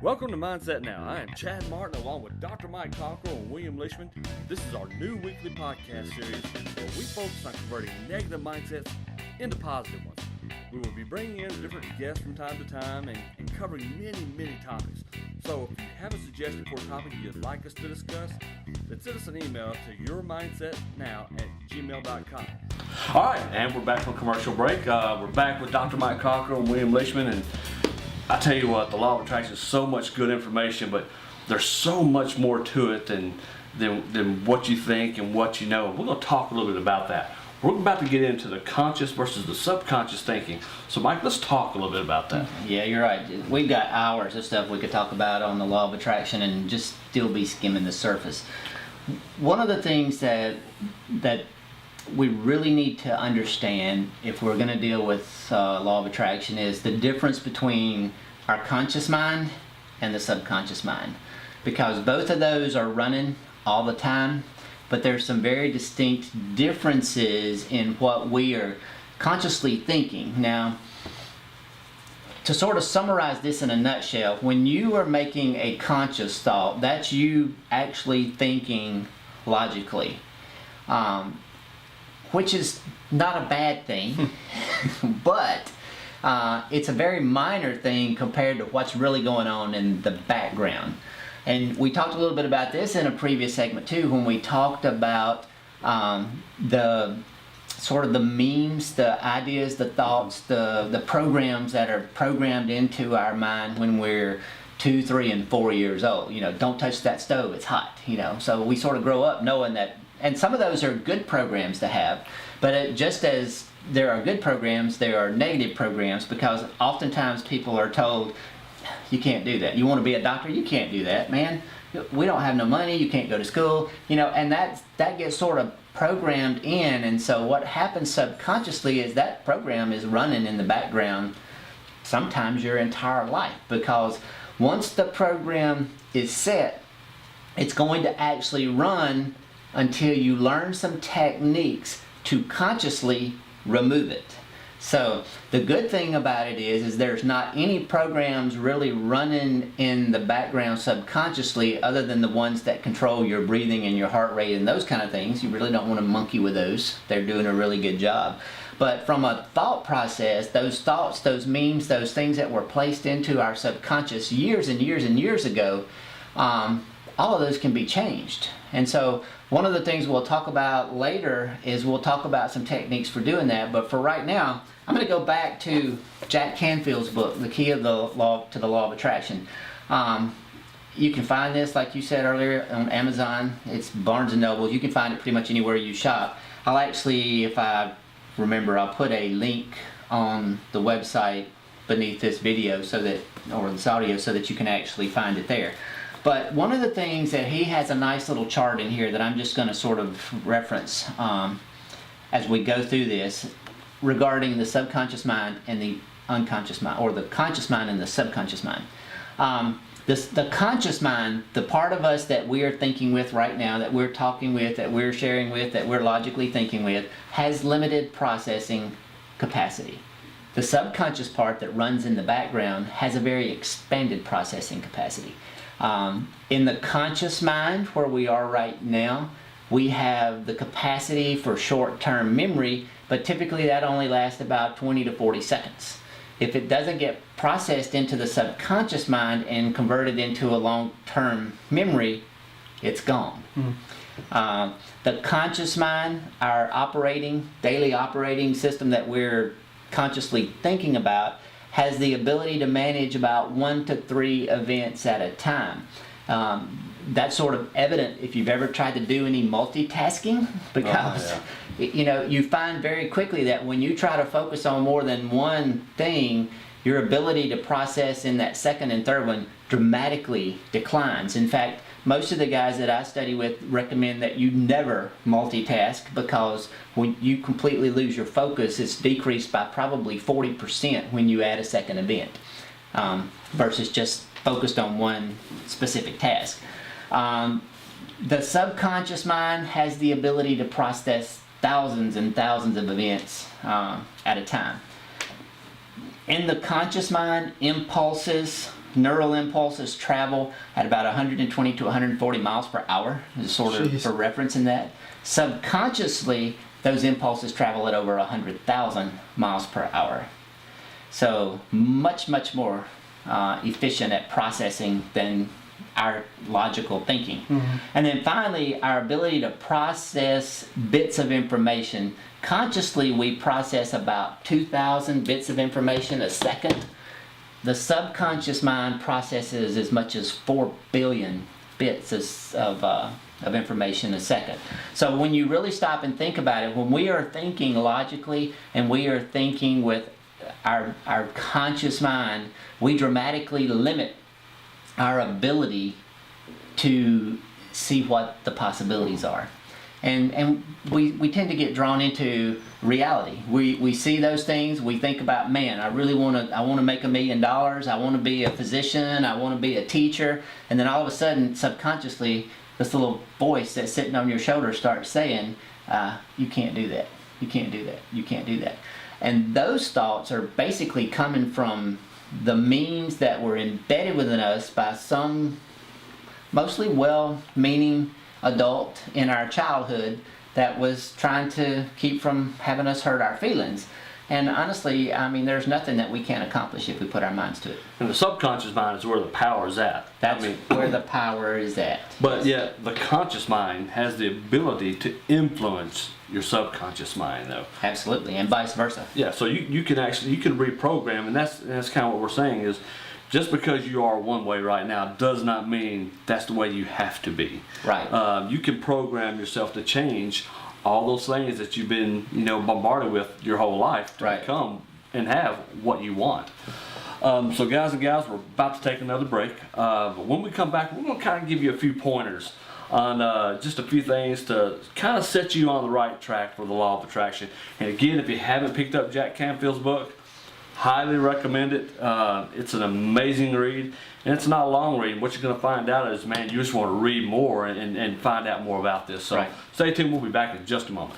Welcome to Mindset Now. I am Chad Martin along with Dr. Mike Cockrell and William Leishman. This is our new weekly podcast series where we focus on converting negative mindsets into positive ones. We will be bringing in different guests from time to time and covering many topics. So if you have a suggestion for a topic you'd like us to discuss, then send us an email to yourmindsetnow@gmail.com. All right, and we're back from commercial break. We're back with Dr. Mike Cockrell and William Leishman, and I tell you what, the law of attraction is so much good information, but there's so much more to it than what you think and what you know. And we're going to talk a little bit about that. We're about to get into the conscious versus the subconscious thinking. So Mike, let's talk a little bit about that. Yeah, you're right. We've got hours of stuff we could talk about on the law of attraction and just still be skimming the surface. One of the things that we really need to understand if we're going to deal with law of attraction is the difference between our conscious mind and the subconscious mind, because both of those are running all the time, but there's some very distinct differences in what we are consciously thinking. Now, to sort of summarize this in a nutshell, when you are making a conscious thought, that's you actually thinking logically. Which is not a bad thing, but it's a very minor thing compared to what's really going on in the background. And we talked a little bit about this in a previous segment too, when we talked about the sort of the memes, the ideas, the thoughts, the programs that are programmed into our mind when we're 2, 3, and 4 years old. You know, don't touch that stove, it's hot, you know. So we sort of grow up knowing that. And some of those are good programs to have, but just as there are good programs, there are negative programs, because oftentimes people are told, you can't do that. You want to be a doctor? You can't do that, man. We don't have no money, you can't go to school, you know, and that gets sort of programmed in. And so what happens subconsciously is that program is running in the background sometimes your entire life, because once the program is set, it's going to actually run until you learn some techniques to consciously remove it. So the good thing about it is there's not any programs really running in the background subconsciously other than the ones that control your breathing and your heart rate and those kind of things. You really don't want to monkey with those. They're doing a really good job. But from a thought process, those thoughts, those memes, those things that were placed into our subconscious years and years and years ago, all of those can be changed. And so one of the things we'll talk about later is we'll talk about some techniques for doing that. But for right now, I'm going to go back to Jack Canfield's book, The Key of the Law to the Law of Attraction. You can find this, like you said earlier, on Amazon. It's Barnes & Noble. You can find it pretty much anywhere you shop. I'll actually, if I remember, I'll put a link on the website beneath this video or this audio so that you can actually find it there. But one of the things that he has a nice little chart in here that I'm just going to sort of reference as we go through this regarding the subconscious mind and the unconscious mind, or the conscious mind and the subconscious mind. The conscious mind, the part of us that we are thinking with right now, that we're talking with, that we're sharing with, that we're logically thinking with, has limited processing capacity. The subconscious part that runs in the background has a very expanded processing capacity. In the conscious mind, where we are right now, we have the capacity for short-term memory, but typically that only lasts about 20 to 40 seconds. If it doesn't get processed into the subconscious mind and converted into a long-term memory, it's gone. The conscious mind, our daily operating system that we're consciously thinking about, has the ability to manage about 1 to 3 events at a time. That's sort of evident if you've ever tried to do any multitasking, because you know, you find very quickly that when you try to focus on more than one thing, your ability to process in that second and third one dramatically declines. In fact, most of the guys that I study with recommend that you never multitask, because when you completely lose your focus, it's decreased by probably 40% when you add a second event versus just focused on one specific task. The subconscious mind has the ability to process thousands and thousands of events at a time. In the conscious mind, impulses, neural impulses travel at about 120 to 140 miles per hour, is sort of Jeez. for reference in that. Subconsciously, those impulses travel at over 100,000 miles per hour. So much, much more efficient at processing than our logical thinking. And then finally, our ability to process bits of information. Consciously, we process about 2,000 bits of information a second. The subconscious mind processes as much as 4 billion bits of information a second. So when you really stop and think about it, when we are thinking logically and we are thinking with our conscious mind, we dramatically limit our ability to see what the possibilities are. And we tend to get drawn into reality. We see those things, we think about, man, I want to make $1 million, I want to be a physician, I want to be a teacher, and then all of a sudden, subconsciously, this little voice that's sitting on your shoulder starts saying, you can't do that, you can't do that, you can't do that. And those thoughts are basically coming from the means that were embedded within us by some mostly well-meaning adult in our childhood that was trying to keep from having us hurt our feelings. And honestly, I mean, there's nothing that we can't accomplish if we put our minds to it. And the subconscious mind is where the power is at. That's I mean, where the power is at. but yet the conscious mind has the ability to influence your subconscious mind, though. Absolutely, and vice versa. Yeah, so you can reprogram, and that's kind of what we're saying is, just because you are one way right now does not mean that's the way you have to be. Right. You can program yourself to change all those things that you've been, bombarded with your whole life to Right. become and have what you want. So guys and gals, we're about to take another break. But when we come back, we're going to kind of give you a few pointers on just a few things to kind of set you on the right track for the law of attraction. And again, if you haven't picked up Jack Canfield's book, highly recommend it. It's an amazing read, and it's not a long read. What you're going to find out is, man, you just want to read more and find out more about this. So Right. stay tuned. We'll be back in just a moment.